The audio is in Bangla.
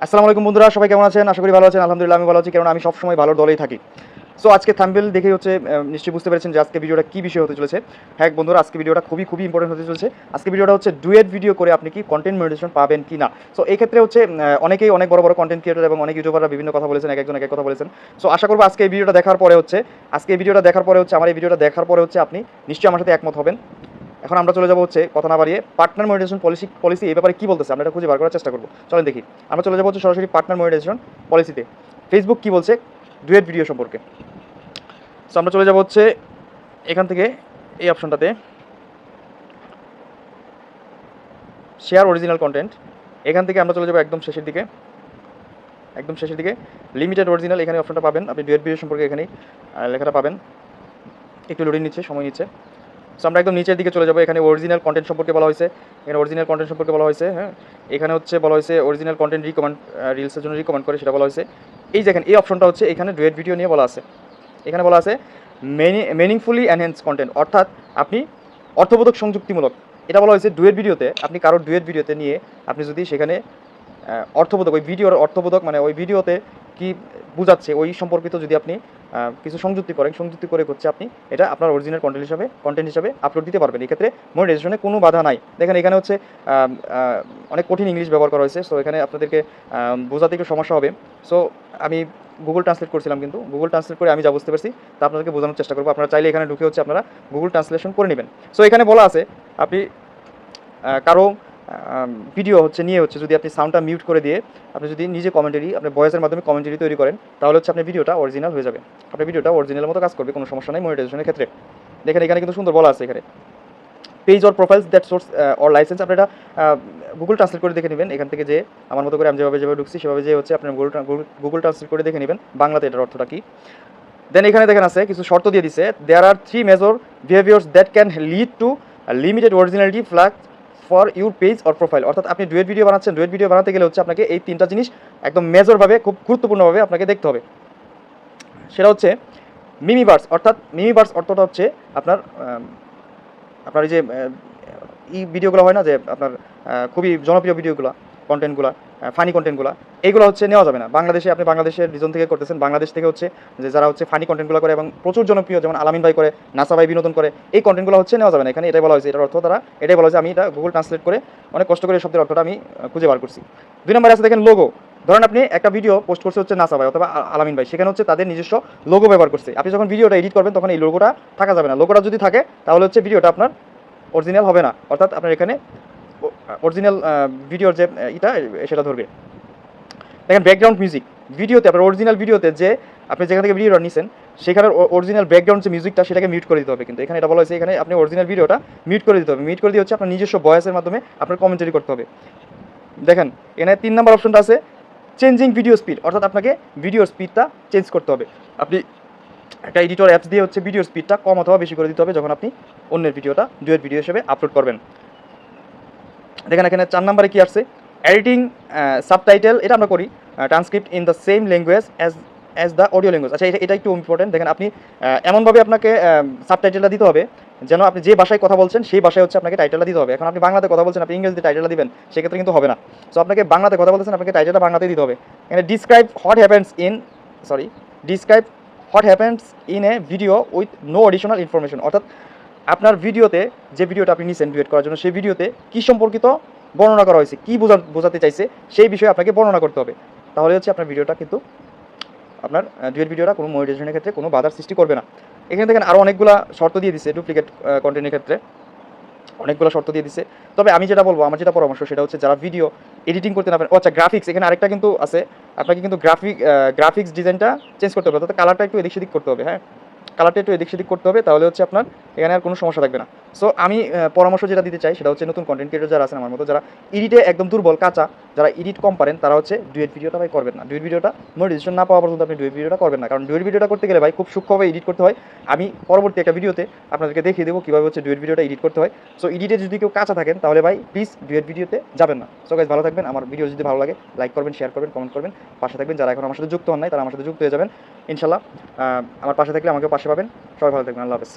আসসালামু আলাইকুম বন্ধুরা, সবাই কেমন আছেন? আশা করি ভালো আছেন। আলহামদুলিল্লাহ আমি ভালো আছি, কারণ আমি সবসময় ভালো দলেই থাকি। সো আজকে থাম্বনেল দেখেই হচ্ছে নিশ্চয়ই বুঝতে পেরেছেন যে আজকে ভিডিওটা কী বিষয় হতে চলেছে। হ্যাঁ বন্ধুরা, আজকে ভিডিওটা খুবই ইম্পর্টেন্ট হতে চলেছে। আজকে ভিডিওটা হচ্ছে ডুয়েট ভিডিও করে আপনি কি কন্টেন্ট মনিটাইজেশন পাবেন কি না। সো এই ক্ষেত্রে হচ্ছে অনেকেই অনেক বড় কন্টেন্ট ক্রিয়েটর এবং অনেক ইউটিউবাররা বিভিন্ন কথা বলেছেন, একজন এক কথা বলেছেন। সো আশা করবো আজকে এই ভিডিওটা দেখার পরে হচ্ছে আমার এই ভিডিওটা দেখার পরে হচ্ছে আপনি নিশ্চয়ই আমার সাথে একমত হবেন। এখন আমরা চলে যাবো হচ্ছে কথা না বাড়িয়ে পার্টনার মনিটাইজেশন পলিসি এই ব্যাপারে কী বলতেছে আমরা এটা খুঁজে বার করার চেষ্টা করবো। চলেন দেখি। আমরা চলে যাবো হচ্ছে সরাসরি পার্টনার মনিটাইজেশন পলিসিতে। ফেসবুক কী বলছে ডুয়েট ভিডিও সম্পর্কে। সো আমরা চলে যাবো হচ্ছে এখান থেকে এই অপশনটাতে শেয়ার অরিজিনাল কন্টেন্ট। এখান থেকে আমরা চলে যাবো একদম শেষের দিকে লিমিটেড অরিজিনাল, এখানে অপশনটা পাবেন আপনি ডুয়েট ভিডিও সম্পর্কে, এখানেই লেখাটা পাবেন। একটু লোডিং নিচ্ছে, সময় নিচ্ছে। সো আমরা একদম নিচের দিকে চলে যাবো। এখানে অরিজিনাল কন্টেন্ট সম্পর্কে বলা হয়েছে, হ্যাঁ। এখানে হচ্ছে বলা হয়েছে অরিজিনাল কন্টেন্ট রিলসের জন্য রিকমেন্ড করে, সেটা বলা হয়েছে। এই দেখেন এই অপশনটা হচ্ছে এখানে ডুয়েট ভিডিও নিয়ে বলা আছে। এখানে বলা আছে মিনিংফুলি এনহ্যান্স কন্টেন্ট, অর্থাৎ আপনি অর্থবোধক সংযুক্তিমূলক, এটা বলা হয়েছে ডুয়েট ভিডিওতে। আপনি কারোর ডুয়েট ভিডিওতে নিয়ে আপনি যদি সেখানে অর্থবোধক, ওই ভিডিওর অর্থবোধক মানে ওই ভিডিওতে কি বোঝাচ্ছে ওই সম্পর্কিত যদি আপনি কিছু সংযুক্তি করে হচ্ছে আপনি এটা আপনার অরিজিনাল কন্টেন্ট হিসাবে আপলোড দিতে পারবেন। এক্ষেত্রে মনিটাইজেশনে কোনো বাধা নাই। দেখেন এখানে হচ্ছে অনেক কঠিন ইংলিশ ব্যবহার করা হয়েছে, সো এখানে আপনাদেরকে বোঝাতে একটু সমস্যা হবে। সো আমি গুগল ট্রান্সলেট করছিলাম, কিন্তু গুগল ট্রান্সলেট করে আমি যা বুঝতে পারছি তা আপনাদেরকে বোঝানোর চেষ্টা করবো। আপনারা চাইলে এখানে ঢুকে হচ্ছে আপনারা গুগল ট্রান্সলেশন করে নেবেন। সো এখানে বলা আছে আপনি কারো ভিডিও হচ্ছে নিয়ে হচ্ছে যদি আপনি সাউন্ডটা মিউট করে দিয়ে আপনি যদি নিজে কমেন্টারি আপনার ভয়েসের মাধ্যমে কমেন্টারি তৈরি করেন, তাহলে হচ্ছে আপনার ভিডিওটা অরিজিনাল হয়ে যাবে। আপনার ভিডিওটা অরিজিনাল মতো কাজ করবে, কোনো সমস্যা নেই মনিটাইজেশনের ক্ষেত্রে। দেখেন এখানে কিন্তু সুন্দর বলা আছে এখানে page or profiles that source or licence. আপনি এটা গুগল ট্রান্সলেট করে দেখে নেবেন। এখান থেকে যে আমার মতো করে আমি যেভাবে ঢুকছি সেভাবে যে হচ্ছে আপনার গুগল ট্রান্সলেট করে দেখে নেবেন বাংলাতে এটার অর্থটা কী। দেন এখানে দেখেন আছে কিছু শর্ত দিয়ে দিছে। দেয়ার আর 3 major behaviours that can lead to limited originality flag for your page or profile. অর্থাৎ আপনি ডুয়েট ভিডিও বানাচ্ছেন, ডুয়েট ভিডিও বানাতে গেলে হচ্ছে আপনাকে এই 3টা জিনিস একদম মেজরভাবে, খুব গুরুত্বপূর্ণভাবে আপনাকে দেখতে হবে। সেটা হচ্ছে মিমিভার্স, অর্থাৎ মিমিভার্স অর্থটা হচ্ছে আপনার আপনার এই যে ভিডিওগুলো হয় না যে আপনার খুবই জনপ্রিয় ভিডিওগুলো, কন্টেন্টগুলো, ফানি কন্টেন্টগুলো, এইগুলো হচ্ছে নেওয়া যাবে না। বাংলাদেশে আপনি বাংলাদেশের রিজন থেকে করতেছেন, বাংলাদেশ থেকে হচ্ছে যে যারা হচ্ছে ফানি কন্টেন্টগুলো করে এবং প্রচুর জনপ্রিয়, যেমন আলামিন ভাই করে, নাসা ভাই বিনোদন করে, এই কন্টেন্টগুলো হচ্ছে নেওয়া যাবে না। এখানে এটাই বলা হয়েছে, এটার অর্থ তারা এটাই বলা হয়েছে। আমি এটা গুগল ট্রান্সলেট করে অনেক কষ্ট করে শব্দের অর্থটা আমি খুঁজে বার করছি। 2 নম্বরে আছে দেখেন লোগো। ধরেন আপনি একটা ভিডিও পোস্ট করছে হচ্ছে নাসা ভাই অথবা আলামিন ভাই, সেখানে হচ্ছে তাদের নিজস্ব লোগো ব্যবহার করছে। আপনি যখন ভিডিওটা এডিট করবেন তখন এই লোগোটা থাকা যাবে না। লোগোটা যদি থাকে তাহলে হচ্ছে ভিডিওটা আপনার অরিজিনাল হবে না, অর্থাৎ আপনার এখানে অরিজিনাল ভিডিওর যে এটা সেটা ধরবে। দেখেন ব্যাকগ্রাউন্ড মিউজিক ভিডিওতে, আপনার অরিজিনাল ভিডিওতে যে আপনি যেখান থেকে ভিডিওটা নিছেন সেখানের অরিজিনাল ব্যাকগ্রাউন্ড যে মিউজিকটা সেটাকে মিউট করে দিতে হবে। কিন্তু এখানে এটা বলা হয়েছে এখানে আপনি অরিজিনাল ভিডিওটা মিউট করে দিতে হবে। মিউট করে দিয়ে হচ্ছে আপনার নিজস্ব ভয়েসের মাধ্যমে আপনার কমেন্টারি করতে হবে। দেখেন এখানে 3 নম্বর অপশনটা আছে চেঞ্জিং ভিডিও স্পিড, অর্থাৎ আপনাকে ভিডিওর স্পিডটা চেঞ্জ করতে হবে। আপনি একটা এডিটর অ্যাপস দিয়ে হচ্ছে ভিডিওর স্পিডটা কম অথবা বেশি করে দিতে হবে যখন আপনি অন্যের ভিডিওটা ডুয়েট ভিডিও হিসেবে আপলোড করবেন। দেখেন এখানে 4 নম্বরে কি আসছে এডিটিং সাবটাইটেল, এটা আমরা করি transcript in the same language as the audio language. আচ্ছা এটা একটু ইম্পর্টেন্ট। দেখেন আপনি এমনভাবে আপনাকে সাবটাইটেলটা দিতে হবে যেন আপনি যে ভাষায় কথা বলছেন সেই ভাষায় হচ্ছে আপনাকে টাইটেলটা দিতে হবে। এখন আপনি বাংলাতে কথা বলছেন, আপনি ইংরেজিতে টাইটেলটা দিবেন, সেক্ষেত্রে কিন্তু হবে না। সো আপনাকে বাংলাতে কথা বলতেছেন, আপনাকে টাইটেলটা বাংলাতেই দিতে হবে। এখানে describe what happens in a video with no additional information, অর্থাৎ আপনার ভিডিওতে যে ভিডিওটা আপনি নিছেন ডুয়েট করার জন্য সেই ভিডিওতে কী সম্পর্কিত বর্ণনা করা হয়েছে, কী বোঝাতে চাইছে সেই বিষয়ে আপনাকে বর্ণনা করতে হবে। তাহলে হচ্ছে আপনার ভিডিওটা কিন্তু আপনার ডুয়েট ভিডিওটা কোনো মনিটাইজেশনের ক্ষেত্রে কোনো বাধার সৃষ্টি করবে না। এখানে দেখেন আরও অনেকগুলো শর্ত দিয়ে দিচ্ছে ডুপ্লিকেট কন্টেন্টের ক্ষেত্রে, অনেকগুলো শর্ত দিয়ে দিচ্ছে। তবে আমি যেটা বলবো, আমার যেটা পরামর্শ সেটা হচ্ছে যারা ভিডিও এডিটিং করতে না পারেন, আচ্ছা গ্রাফিক্স, এখানে আরেকটা কিন্তু আছে, আপনাকে কিন্তু গ্রাফিক্স ডিজাইনটা চেঞ্জ করতে হবে, অর্থাৎ কালারটা একটু এদিক সেদিক করতে হবে। হ্যাঁ, কালারটা একটু এদিক সেদিক করতে হবে, তাহলে হচ্ছে আপনার এখানে আর কোনো সমস্যা থাকবে না। সো আমি পরামর্শ যেটা দিতে চাই সেটা হচ্ছে নতুন কন্টেন্ট ক্রিয়েটর যারা আছেন আমার মতো, যারা এডিটে একদম দুর্বল কাঁচা, যারা এডিট কম পারেন, তারা হচ্ছে ডুয়েট ভিডিওটা ভাই করবেন না। ডুয়েট ভিডিওটা মনিটাইজেশন না পাওয়া পর্যন্ত আপনি ডুয়েট ভিডিওটা করবেন না, কারণ ডুয়েট ভিডিওটা করতে গেলে ভাই খুব সূক্ষ্মভাবে এডিট করতে হয়। আমি পরবর্তী একটা ভিডিওতে আপনাদেরকে দেখিয়ে দেবো কীভাবে হচ্ছে ডুয়েট ভিডিওটা এডিট করতে হয়। সো এডিটে যদি কেউ কাঁচা থাকেন তাহলে ভাই প্লিজ ডুয়েট ভিডিওতে যাবেন না। সো গাইস ভালো থাকবেন, আমার ভিডিও যদি ভালো লাগে লাইক করবেন, শেয়ার করবেন, কমেন্ট করবেন, পাশে থাকবেন। যারা এখন আমার সাথে যুক্ত হন নাই তারা আমার সাথে যুক্ত হয়ে যাবেন ইনশাল্লাহ। আমার পাশে থাকলে আমাকেও পাশে পাবেন। সবাই ভালো থাকবেন, আল্লাহ হাফেজ।